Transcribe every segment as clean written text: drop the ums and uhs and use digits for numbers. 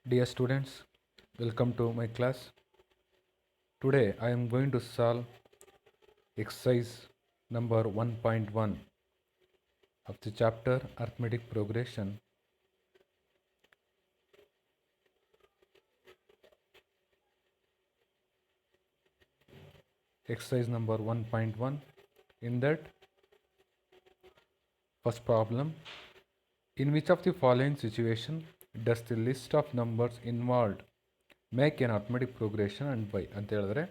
Dear students, welcome to my class. Today I am going to solve exercise number 1.1 of the chapter Arithmetic Progression. Exercise number 1.1. In that, first problem, in which of the following situation does the list of numbers involved make an arithmetic progression and by ಅಂತ ಹೇಳಿದ್ರೆ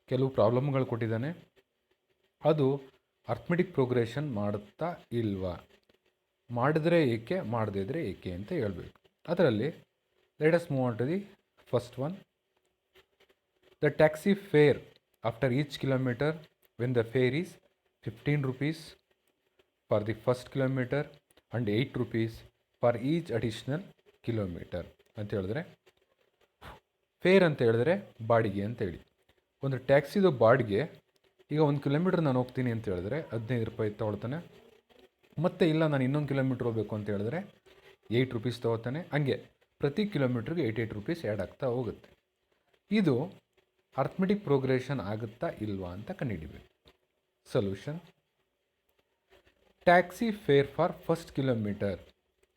ಕೆಲವು ಪ್ರಾಬ್ಲಮ್ಗಳು ಕೊಟ್ಟಿದ್ದಾನೆ, ಅದು arithmetic progression ಮಾಡುತ್ತಾ ಇಲ್ವಾ, ಮಾಡಿದ್ರೆ ಏಕೆ ಮಾಡದೇ ಇದ್ರೆ ಏಕೆ ಅಂತ ಹೇಳಬೇಕು. ಅದರಲ್ಲಿ let us move on to the first one. The taxi fare after each kilometre when the fare is 15 rupees for the first kilometre and 8 rupees for each additional kilometre ಅಂತ ಹೇಳಿದ್ರೆ, ಫೇರ್ ಅಂತ ಹೇಳಿದ್ರೆ ಬಾಡಿಗೆ ಅಂತೇಳಿ. ಒಂದು ಟ್ಯಾಕ್ಸಿದು ಬಾಡಿಗೆ ಈಗ 1 ಕಿಲೋಮೀಟ್ರ್ ನಾನು ಹೋಗ್ತೀನಿ ಅಂತ ಹೇಳಿದ್ರೆ 15 ರೂಪಾಯಿ ತೊಗೊಳ್ತಾನೆ. ಮತ್ತು ಇಲ್ಲ ನಾನು ಇನ್ನೊಂದು ಕಿಲೋಮೀಟ್ರ್ ಹೋಗಬೇಕು ಅಂತ ಹೇಳಿದ್ರೆ 8 rupees ತೊಗೋತಾನೆ. ಹಂಗೆ ಪ್ರತಿ ಕಿಲೋಮೀಟ್ರಿಗೆ 8 rupees ಆ್ಯಡ್ ಆಗ್ತಾ ಹೋಗುತ್ತೆ. ಇದು ಅರ್ಥಮೆಟಿಕ್ ಪ್ರೋಗ್ರೆಷನ್ ಆಗುತ್ತಾ ಇಲ್ವಾ ಅಂತ ಕಂಡುಹಿಡಿಬೇಕು. Solution: taxi fair for first kilometre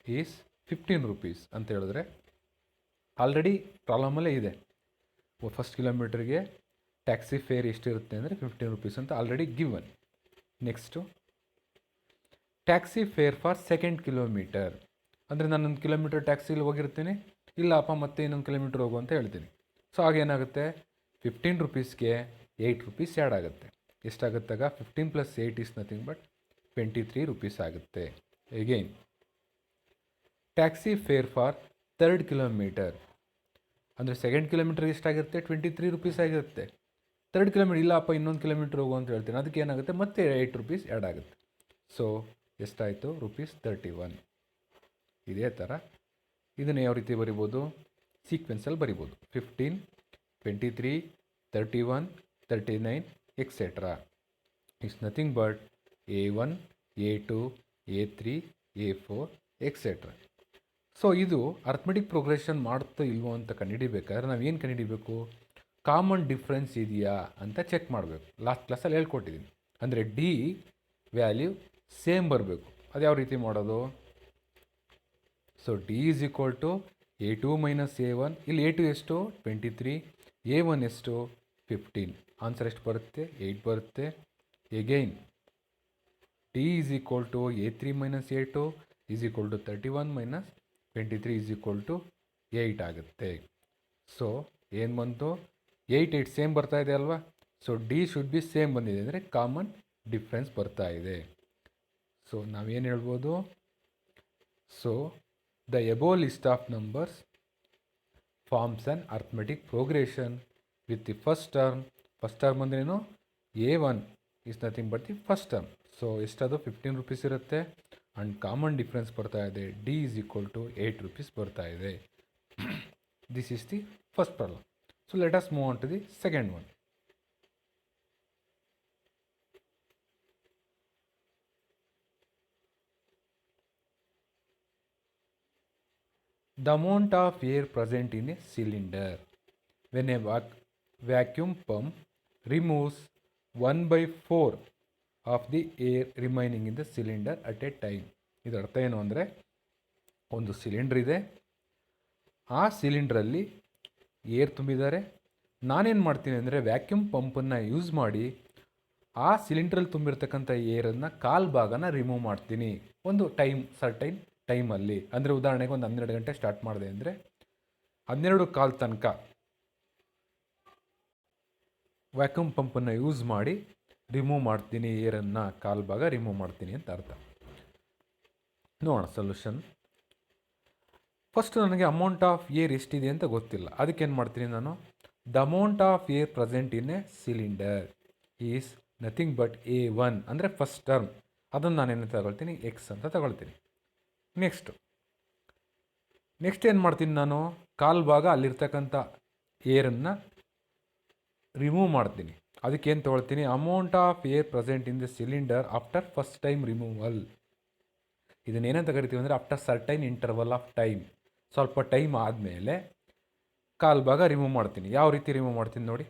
is 15 rupees ಅಂತ ಹೇಳಿದ್ರೆ ಆಲ್ರೆಡಿ ಪ್ರಾಬ್ಲಮಲ್ಲೇ ಇದೆ. ಫಸ್ಟ್ ಕಿಲೋಮೀಟ್ರಿಗೆ ಟ್ಯಾಕ್ಸಿ ಫೇರ್ ಎಷ್ಟಿರುತ್ತೆ ಅಂದರೆ 15 rupees ಅಂತ already given. Next taxi fair for second kilometre ಅಂದರೆ ನಾನು 1 ಕಿಲೋಮೀಟರ್ ಟ್ಯಾಕ್ಸಿಲಿ ಹೋಗಿರ್ತೀನಿ, ಇಲ್ಲಪ್ಪ ಮತ್ತೆ ಇನ್ನೊಂದು ಕಿಲೋಮೀಟ್ರ್ ಹೋಗು ಅಂತ ಹೇಳ್ತೀನಿ. ಸೊ ಆಗೇನಾಗುತ್ತೆ, 15 rupeesಗೆ 8 rupees ಆ್ಯಡ್ ಆಗುತ್ತೆ. ಎಷ್ಟಾಗುತ್ತಾಗ 15 + 8 ಈಸ್ ನಥಿಂಗ್ ಬಟ್ 23 rupees ಆಗುತ್ತೆ. Again taxi fair for third kilometre ಅಂದರೆ ಸೆಕೆಂಡ್ ಕಿಲೋಮೀಟ್ರಿಗೆ ಎಷ್ಟಾಗಿರುತ್ತೆ, 23 rupees ಆಗಿರುತ್ತೆ. ಥರ್ಡ್ ಕಿಲೋಮೀಟ್ರ್ ಇಲ್ಲಪ್ಪ ಇನ್ನೊಂದು ಕಿಲೋಮೀಟ್ರ್ ಹೋಗು ಅಂತ ಹೇಳ್ತೀನಿ, ಅದಕ್ಕೆ ಏನಾಗುತ್ತೆ ಮತ್ತೆ 8 rupees ಆ್ಯಡ್ ಆಗುತ್ತೆ. ಸೊ ಎಷ್ಟಾಯಿತು, ₹31. ಇದೇ ಥರ ಇದನ್ನು ಯಾವ ರೀತಿ ಬರಿಬೋದು, ಸೀಕ್ವೆನ್ಸಲ್ಲಿ ಬರಿಬೋದು. 15, 23, 31, 39 etcetera. It's nothing but A1, A2, A3, A4 etcetera. So ಇದು ಅರ್ಥಮೆಟಿಕ್ ಪ್ರೋಗ್ರೆಷನ್ ಮಾಡುತ್ತೋ ಇಲ್ವೋ ಅಂತ ಕಂಡುಹಿಡಿಬೇಕಾದ್ರೆ ನಾವು ಏನು ಕಂಡುಹಿಡಿಬೇಕು, ಕಾಮನ್ ಡಿಫ್ರೆನ್ಸ್ ಇದೆಯಾ ಅಂತ ಚೆಕ್ ಮಾಡಬೇಕು. ಲಾಸ್ಟ್ ಕ್ಲಾಸಲ್ಲಿ ಹೇಳ್ಕೊಟ್ಟಿದ್ದೀನಿ. ಅಂದರೆ ಡಿ ವ್ಯಾಲ್ಯೂ ಸೇಮ್ ಬರಬೇಕು. ಅದು ಯಾವ ರೀತಿ ಮಾಡೋದು, so d is equal to A2 - A1. ಇಲ್ಲಿ A2 ಎಷ್ಟು, 23, A1 ಎಷ್ಟು, 15. ಆನ್ಸರ್ ಎಷ್ಟು ಬರುತ್ತೆ, 8 ಬರುತ್ತೆ. Again d is equal to A3 - A2 is equal to 31 - 23 is equal to 8 ಆಗುತ್ತೆ. ಸೊ ಏನು ಬಂತು, 8, 8 ಸೇಮ್ ಬರ್ತಾ ಇದೆ ಅಲ್ವಾ. So D should be same ಬಂದಿದೆ ಅಂದರೆ ಕಾಮನ್ ಡಿಫ್ರೆನ್ಸ್ ಬರ್ತಾ ಇದೆ. ಸೊ ನಾವೇನು ಹೇಳ್ಬೋದು, so the above list of numbers forms an arithmetic progression with the first term ಅಂದ್ರೇನು, A1 is nothing but the first term. So ಎಷ್ಟದು 15 rupees ಇರುತ್ತೆ and common difference ಬರ್ತಾ ಇದೆ, D is equal to 8 rupees ಬರ್ತಾ ಇದೆ. This is the first problem. So let us move on to the second one. The amount of air present in a cylinder when a vacuum pump removes 1/4 of the air remaining in the cylinder at a time. ಇದರ ಅರ್ಥ ಏನು ಅಂದರೆ, ಒಂದು cylinder ಇದೆ, ಆ ಸಿಲಿಂಡ್ರಲ್ಲಿ air ತುಂಬಿದ್ದಾರೆ. ನಾನೇನು ಮಾಡ್ತೀನಿ ಅಂದರೆ ವ್ಯಾಕ್ಯೂಮ್ ಪಂಪನ್ನು ಯೂಸ್ ಮಾಡಿ ಆ ಸಿಲಿಂಡ್ರಲ್ಲಿ ತುಂಬಿರ್ತಕ್ಕಂಥ ಏರನ್ನು ಕಾಲು ಭಾಗನ ರಿಮೂವ್ ಮಾಡ್ತೀನಿ ಒಂದು ಸರ್ಟೈನ್ ಟೈಮಲ್ಲಿ. ಅಂದರೆ ಉದಾಹರಣೆಗೆ ಒಂದು 12 ಗಂಟೆ ಸ್ಟಾರ್ಟ್ ಮಾಡಿದೆ ಅಂದರೆ 12:15 ತನಕ ವ್ಯಾಕ್ಯೂಮ್ ಪಂಪನ್ನು ಯೂಸ್ ಮಾಡಿ ರಿಮೂವ್ ಮಾಡ್ತೀನಿ, ಏರನ್ನು ಕಾಲು ಭಾಗ ರಿಮೂವ್ ಮಾಡ್ತೀನಿ ಅಂತ ಅರ್ಥ. ನೋಡೋಣ ಸೊಲ್ಯೂಷನ್. ಫಸ್ಟ್ ನನಗೆ ಅಮೌಂಟ್ ಆಫ್ ಏರ್ ಎಷ್ಟಿದೆ ಅಂತ ಗೊತ್ತಿಲ್ಲ, ಅದಕ್ಕೇನು ಮಾಡ್ತೀನಿ ನಾನು, the amount of air present in a cylinder is nothing but A1 ಅಂದರೆ ಫಸ್ಟ್ ಟರ್ಮ್. ಅದನ್ನು ನಾನೇನು ತಗೊಳ್ತೀನಿ, ಎಕ್ಸ್ ಅಂತ ತಗೊಳ್ತೀನಿ. ನೆಕ್ಸ್ಟ್ ಏನು ಮಾಡ್ತೀನಿ ನಾನು, ಕಾಲು ಭಾಗ ಅಲ್ಲಿರ್ತಕ್ಕಂಥ ಏರನ್ನು ರಿಮೂವ್ ಮಾಡ್ತೀನಿ. ಅದಕ್ಕೇನು ತೊಗೊಳ್ತೀನಿ, amount of air present in the cylinder after first time removal. ಇದನ್ನೇನಂತ ಕರಿತೀವಿ ಅಂದರೆ after certain interval of time. ಸ್ವಲ್ಪ ಟೈಮ್ ಆದಮೇಲೆ ಕಾಲು ಭಾಗ ರಿಮೂವ್ ಮಾಡ್ತೀನಿ. ಯಾವ ರೀತಿ ರಿಮೂವ್ ಮಾಡ್ತೀನಿ ನೋಡಿ.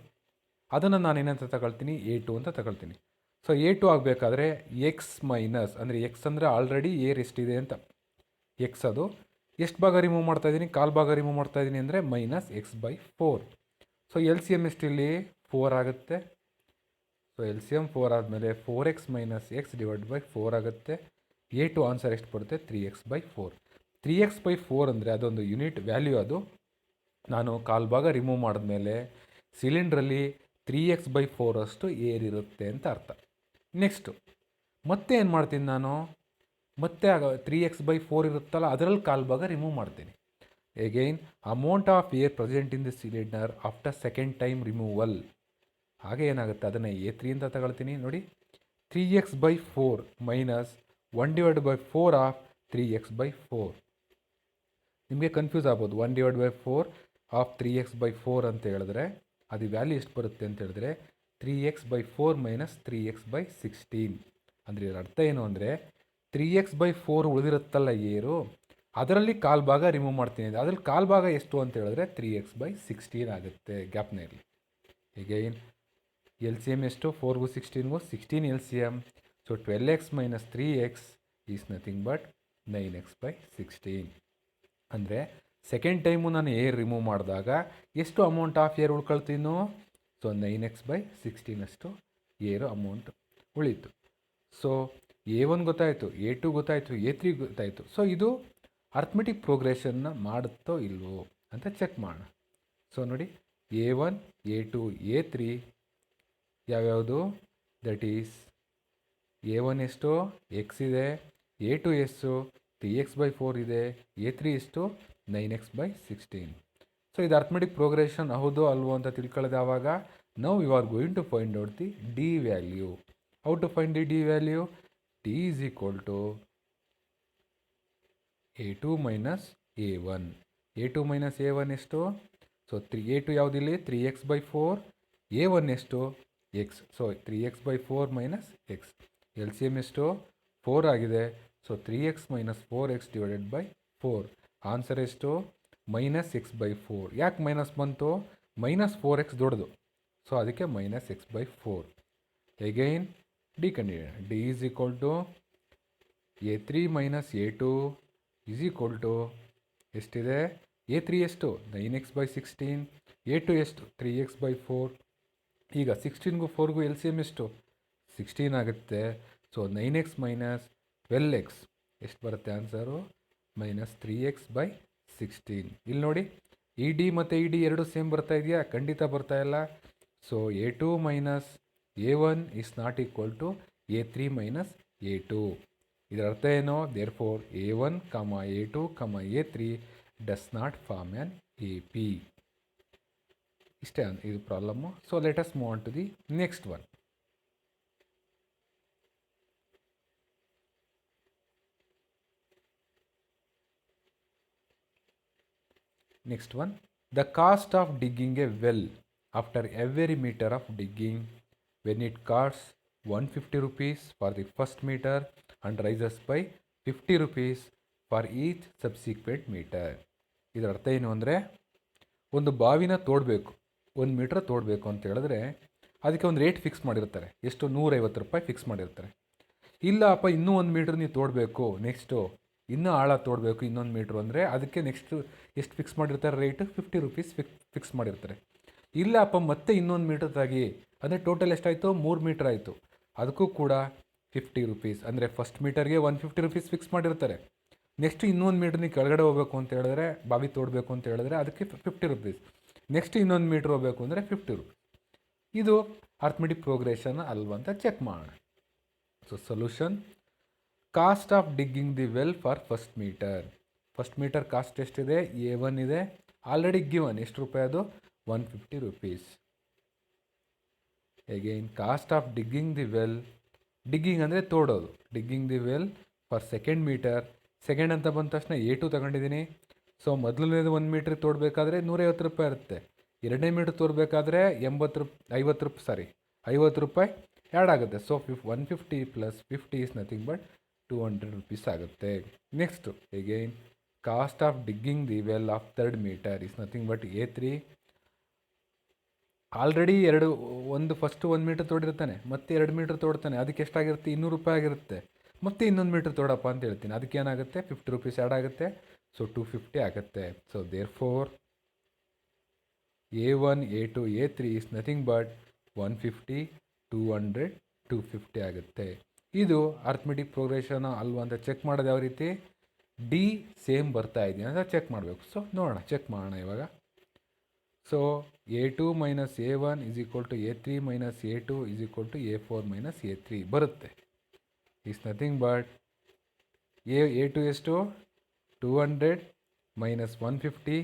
ಅದನ್ನು ನಾನು ಏನಂತ ತಗೊಳ್ತೀನಿ, A2 ಅಂತ ತಗೊಳ್ತೀನಿ. ಸೊ A2 ಆಗಬೇಕಾದ್ರೆ ಎಕ್ಸ್ ಮೈನಸ್, ಅಂದರೆ ಎಕ್ಸ್ ಅಂದರೆ ಆಲ್ರೆಡಿ ಏರ್ ಎಷ್ಟಿದೆ ಅಂತ, ಎಕ್ಸ್ ಅದು ಎಷ್ಟು ಭಾಗ ರಿಮೂವ್ ಮಾಡ್ತಾಯಿದ್ದೀನಿ, ಕಾಲು ಭಾಗ ರಿಮೂವ್ ಮಾಡ್ತಾಯಿದ್ದೀನಿ ಅಂದರೆ -x/4. So L C M ಎಷ್ಟಿಲ್ಲಿ 4 ಆಗುತ್ತೆ. ಸೊ ಎಲ್ ಸಿ ಎಮ್ 4 ಆದಮೇಲೆ 4x - x / 4 ಆಗುತ್ತೆ. A2 ಆನ್ಸರ್ ಎಷ್ಟು ಬರುತ್ತೆ, 3x/4. 3x/4 ಅಂದರೆ ಅದೊಂದು ಯೂನಿಟ್ ವ್ಯಾಲ್ಯೂ. ಅದು ನಾನು ಕಾಲು ಭಾಗ ರಿಮೂವ್ ಮಾಡಿದ್ಮೇಲೆ ಸಿಲಿಂಡ್ರಲ್ಲಿ 3x/4 ಅಷ್ಟು ಏರ್ ಇರುತ್ತೆ ಅಂತ ಅರ್ಥ. ನೆಕ್ಸ್ಟು ಮತ್ತೆ ಏನು ಮಾಡ್ತೀನಿ ನಾನು, ಮತ್ತೆ 3x/4 ಇರುತ್ತಲ್ಲ ಅದರಲ್ಲಿ ಕಾಲು ಭಾಗ ರಿಮೂವ್ ಮಾಡ್ತೀನಿ. Again amount of air present in the cylinder after second time removal. ಹಾಗೆ ಏನಾಗುತ್ತೆ, ಅದನ್ನು A3 ಅಂತ ತಗೊಳ್ತೀನಿ. ನೋಡಿ, 3x/4 ಮೈನಸ್ 1/4 ಆಫ್ 3x/4. ನಿಮಗೆ ಕನ್ಫ್ಯೂಸ್ ಆಗ್ಬೋದು. 1/4 ಆಫ್ 3x/4 ಅಂತ ಹೇಳಿದ್ರೆ ಅದು ವ್ಯಾಲ್ಯೂ ಎಷ್ಟು ಬರುತ್ತೆ ಅಂತ ಹೇಳಿದ್ರೆ 3x/4 - 3x/16. ಅಂದರೆ ಇದರ ಅರ್ಥ ಏನು ಅಂದರೆ 3x/4 ಉಳಿದಿರುತ್ತಲ್ಲ ಏರು, ಅದರಲ್ಲಿ ಕಾಲು ಭಾಗ ರಿಮೂವ್ ಮಾಡ್ತೀನಿ. ಅದರಲ್ಲಿ ಕಾಲು ಭಾಗ ಎಷ್ಟು ಅಂತ ಹೇಳಿದ್ರೆ 3x/16 ಆಗುತ್ತೆ ಗ್ಯಾಪ್ನಲ್ಲಿ. ಎಗೈನ್ ಎಲ್ ಸಿ ಎಮ್ ಎಷ್ಟು, 4ಗೂ 16ಗೂ 16 L C M. So 12x - 3x is nothing but 9x/16. ಅಂದರೆ ಸೆಕೆಂಡ್ ಟೈಮು ನಾನು ಏರ್ ರಿಮೂವ್ ಮಾಡಿದಾಗ ಎಷ್ಟು ಅಮೌಂಟ್ ಆಫ್ ಏರ್ ಉಳ್ಕೊಳ್ತೀನೋ, ಸೊ 9x/16 ಅಷ್ಟು ಏರು ಅಮೌಂಟ್ ಉಳೀತು. ಸೊ A1 ಗೊತ್ತಾಯಿತು, A2 ಗೊತ್ತಾಯಿತು, A3 ಗೊತ್ತಾಯಿತು. ಸೊ ಇದು ಅರ್ಥಮೆಟಿಕ್ ಪ್ರೋಗ್ರೆಷನ್ನ ಮಾಡುತ್ತೋ ಇಲ್ವೋ ಅಂತ ಚೆಕ್ ಮಾಡೋಣ. ಸೊ ನೋಡಿ, A1, A2, A3 ಯಾವ್ಯಾವುದು, ದಟ್ ಈಸ್ A1 ಎಷ್ಟು ಎಕ್ಸ್ ಇದೆ, A2 ಎಷ್ಟು 3x/4 ಇದೆ, A3 ಎಷ್ಟು 9x/16. ಸೊ ಇದು ಅರ್ಥಮೆಟಿಕ್ ಪ್ರೋಗ್ರೆಷನ್ ಹೌದು ಅಲ್ವೋ ಅಂತ ತಿಳ್ಕೊಳ್ಳೋದು ಯಾವಾಗ, ನಾವು you are going to find out the d value. How to find the d value, d is equal to A2 - A1. A2 - A1 ಎಷ್ಟು, ಸೊ A2 ಯಾವುದಿಲ್ಲಿ 3x/4, A1 ಎಷ್ಟು X. So 3x/4 - x. L C M ಎಷ್ಟು 4 ಆಗಿದೆ. So 3x - 4x / 4. Answer ಎಷ್ಟು -x/4. ಯಾಕೆ minus ಬಂತು, -4x ದೊಡ್ಡದು, so ಅದಕ್ಕೆ -x/4. Again D ಕಂಡಿಡಿಯೋಣ. D is equal to A3 - A2 is equal to ಎಷ್ಟಿದೆ, A3 ಎಷ್ಟು 9x/16, A2 ಎಷ್ಟು 3x/4. ಈಗ 16ಗೂ 4ಗೂ ಎಲ್ ಸಿ ಎಮ್ ಎಷ್ಟು 16 ಆಗುತ್ತೆ. ಸೊ 9x - 12x ಎಷ್ಟು ಬರುತ್ತೆ ಆನ್ಸರು, -3x/16. ಇಲ್ಲಿ ನೋಡಿ, ಇ ಡಿ ಮತ್ತು ಇ ಡಿ ಎರಡು ಸೇಮ್ ಬರ್ತಾ ಇದೆಯಾ, ಖಂಡಿತ ಬರ್ತಾ ಇಲ್ಲ. So A2 - A1 is not equal to A3 - A2. ಇದರ ಅರ್ಥ ಏನು, therefore A1, A2, A3 does not form an AP. ಇಷ್ಟೇ ಇದು problem. So let us move on to the next one. Next one, the cost of digging a well after every meter of digging, when it costs 150 rupees for the first meter and rises by 50 rupees for each subsequent meter. ಇದರ ಅರ್ಥ ಏನು ಅಂದರೆ, ಒಂದು ಬಾವಿನ ತೋಡಬೇಕು, 1 metre ತೋಡಬೇಕು ಅಂತ ಹೇಳಿದ್ರೆ ಅದಕ್ಕೆ ಒಂದು rate fix ಮಾಡಿರ್ತಾರೆ. ಎಷ್ಟು, 150 ರೂಪಾಯಿ ಫಿಕ್ಸ್ ಮಾಡಿರ್ತಾರೆ. ಇಲ್ಲ ಅಪ್ಪ ಇನ್ನೂ 1 ಮೀಟ್ರ್ ನೀವು ತೋಡಬೇಕು, ನೆಕ್ಸ್ಟು ಇನ್ನೂ ಆಳ ತೋಡಬೇಕು ಇನ್ನೊಂದು ಮೀಟ್ರು ಅಂದರೆ ಅದಕ್ಕೆ ನೆಕ್ಸ್ಟು ಎಷ್ಟು ಫಿಕ್ಸ್ ಮಾಡಿರ್ತಾರೆ, ರೇಟು 50 ರೂಪೀಸ್ ಫಿಕ್ಸ್ ಮಾಡಿರ್ತಾರೆ. ಇಲ್ಲ ಅಪ್ಪ ಮತ್ತೆ ಇನ್ನೊಂದು ಮೀಟ್ರ್ ತಾಗಿ, ಅಂದರೆ ಟೋಟಲ್ ಎಷ್ಟಾಯಿತು, 3 ಮೀಟ್ರ್ ಆಯಿತು, ಅದಕ್ಕೂ ಕೂಡ 50 ರೂಪೀಸ್. ಅಂದರೆ ಫಸ್ಟ್ ಮೀಟರ್ಗೆ 150 ರೂಪೀಸ್ ಫಿಕ್ಸ್ ಮಾಡಿರ್ತಾರೆ. ನೆಕ್ಸ್ಟ್ ಇನ್ನೊಂದು ಮೀಟ್ರ್ ನೀವು ಕೆಳಗಡೆ ಹೋಗಬೇಕು ಅಂತ ಹೇಳಿದ್ರೆ, ಬಾವಿ ತೋಡಬೇಕು ಅಂತ ಹೇಳಿದ್ರೆ ಅದಕ್ಕೆ 50 ರೂಪೀಸ್. ನೆಕ್ಸ್ಟ್ ಇನ್ನೊಂದು ಮೀಟ್ರ್ ಹೋಗಬೇಕು ಅಂದರೆ 50 ರೂಪೀಸ್. ಇದು ಅರ್ಥಮೆಟಿಕ್ ಪ್ರೋಗ್ರೆಷನ್ ಅಲ್ವಾ ಅಂತ ಚೆಕ್ ಮಾಡೋಣ. So solution, cost of digging the well for first meter. First meter cost ಎಷ್ಟಿದೆ, A1 ಇದೆ, ಆಲ್ರೆಡಿ ಗಿವನ್ ಎಷ್ಟು ರೂಪಾಯಿ ಅದು 150 rupees. Again cost of digging the well, digging ಅಂದರೆ ತೋಡೋದು, digging the well for second meter. Second ಅಂತ ಬಂದ ತಕ್ಷಣ A2 ತಗೊಂಡಿದ್ದೀನಿ. ಸೊ ಮೊದಲನೇದು 1 ಮೀಟ್ರ್ ತೋಡಬೇಕಾದ್ರೆ 150 ರೂಪಾಯಿ ಇರುತ್ತೆ. ಎರಡನೇ ಮೀಟ್ರ್ ತೋಡಬೇಕಾದ್ರೆ 50 ರೂಪಾಯಿ ಆ್ಯಡ್ ಆಗುತ್ತೆ. So 150 + 50 is nothing but 200 rupees ಆಗುತ್ತೆ. Next again cost of digging the well of 3rd meter is nothing but A3. Already ಒಂದು ಫಸ್ಟ್ 1 ಮೀಟ್ರ್ ತೋಡಿರ್ತಾನೆ, ಮತ್ತೆ 2 ಮೀಟ್ರ್ ತೋಡ್ತಾನೆ, ಅದಕ್ಕೆ ಎಷ್ಟಾಗಿರುತ್ತೆ? 200 ರೂಪಾಯಿ ಆಗಿರುತ್ತೆ. ಮತ್ತೆ ಇನ್ನೊಂದು ಮೀಟ್ರ್ ತೋಡಪ್ಪ ಅಂತ ಹೇಳ್ತೀನಿ, ಅದಕ್ಕೆ ಏನಾಗುತ್ತೆ? 50 ರೂಪೀಸ್ ಆ್ಯಡ್ ಆಗುತ್ತೆ. ಸೊ 250 ಆಗುತ್ತೆ. So therefore A1, A2, A3 ಇಸ್ ನಥಿಂಗ್ ಬಟ್ 150, 200, 250 ಆಗುತ್ತೆ. ಇದು ಅರ್ಥಮೆಟಿಕ್ ಪ್ರೋಗ್ರೆಷನ್ ಅಲ್ವಾ ಅಂತ ಚೆಕ್ ಮಾಡೋದು ಯಾವ ರೀತಿ? ಡಿ ಸೇಮ್ ಬರ್ತಾ ಇದೆಯಾ ಅಂತ ಚೆಕ್ ಮಾಡಬೇಕು. ಸೊ ನೋಡೋಣ, ಚೆಕ್ ಮಾಡೋಣ ಇವಾಗ. So A2 minus A1 is equal to A3 minus A2 is equal to A4 minus A3 ಬರುತ್ತೆ. ಇಸ್ ನಥಿಂಗ್ ಬಟ್ A2 ಎಷ್ಟು? 200 ಮೈನಸ್ 150.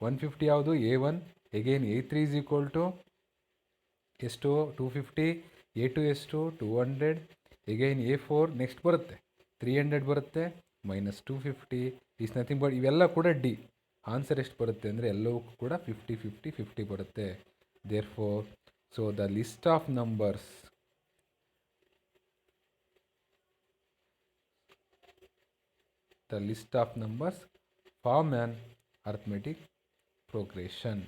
150 ಯಾವುದು? A1. Again A3 is equal to ಎಷ್ಟು? 250. A2 ಎಷ್ಟು? 200. Again A4 next ಬರುತ್ತೆ 300 ಬರುತ್ತೆ, minus 250 is nothing but ಇವೆಲ್ಲ ಕೂಡ D. Answer ಎಷ್ಟು ಬರುತ್ತೆ ಅಂದರೆ ಎಲ್ಲವೂ ಕೂಡ 50, 50, 50 ಬರುತ್ತೆ. Therefore so the list of numbers form an arithmetic progression.